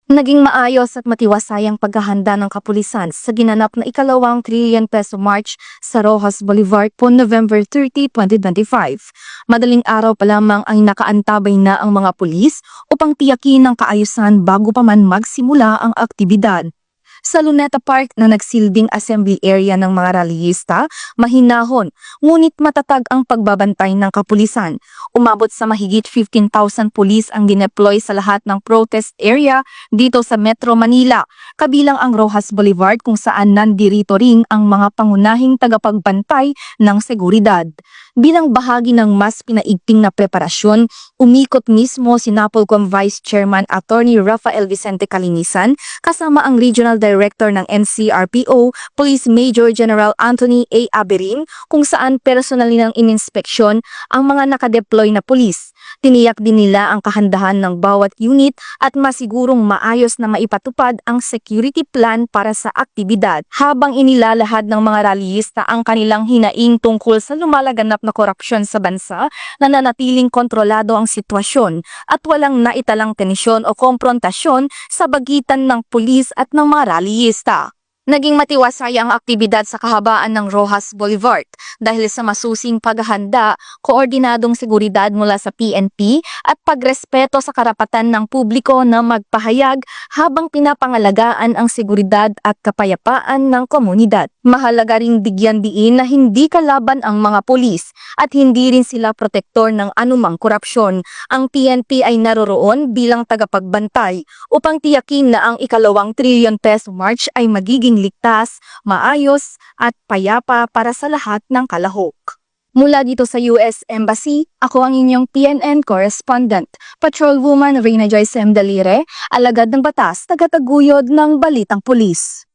Naging maayos at matiwasay ang paghahanda ng kapulisan sa ginanap na ikalawang trillion peso march sa Rojas Boulevard po November 30, 2025. Madaling araw pa lamang ay nakaantabay na ang mga pulis upang tiyakin ang kaayusan bago pa man magsimula ang aktibidad. Sa Luneta Park na nagsilbing assembly area ng mga rallyista, mahinahon, ngunit matatag ang pagbabantay ng kapulisan. Umabot sa mahigit 15,000 pulis ang dineploy sa lahat ng protest area dito sa Metro Manila, kabilang ang Rojas Boulevard kung saan nandirito ring ang mga pangunahing tagapagbantay ng seguridad. Bilang bahagi ng mas pinaigting na preparasyon, umikot mismo si Napolcom Vice Chairman Attorney Rafael Vicente Calinisan kasama ang Regional Director ng NCRPO, Police Major General Anthony A. Aberin, kung saan personal nilang ininspeksyon ang mga nakadeploy na pulis. Tiniyak din nila ang kahandahan ng bawat unit at masigurong maayos na maipatupad ang security plan para sa aktibidad. Habang inilalahad ng mga rallyista ang kanilang hinaing tungkol sa lumalaganap na korupsyon sa bansa, nananatiling kontrolado ang sitwasyon at walang naitalang tensyon o komprontasyon sa pagitan ng pulis at ng mga rallyista. Naging matiwasay ang aktibidad sa kahabaan ng Rojas Boulevard dahil sa masusing paghahanda, koordinadong seguridad mula sa PNP at pagrespeto sa karapatan ng publiko na magpahayag habang pinapangalagaan ang seguridad at kapayapaan ng komunidad. Mahalaga ring bigyan diin na hindi kalaban ang mga pulis at hindi rin sila protektor ng anumang korupsyon. Ang PNP ay naroroon bilang tagapagbantay upang tiyakin na ang ikalawang trillion peso march ay magiging ligtas, maayos at payapa para sa lahat ng kalahok. Mula dito sa US Embassy, ako ang inyong PNN correspondent, Patrolwoman Reyna Joyce M. Dalire, alagad ng batas, tagataguyod ng Balitang Pulis.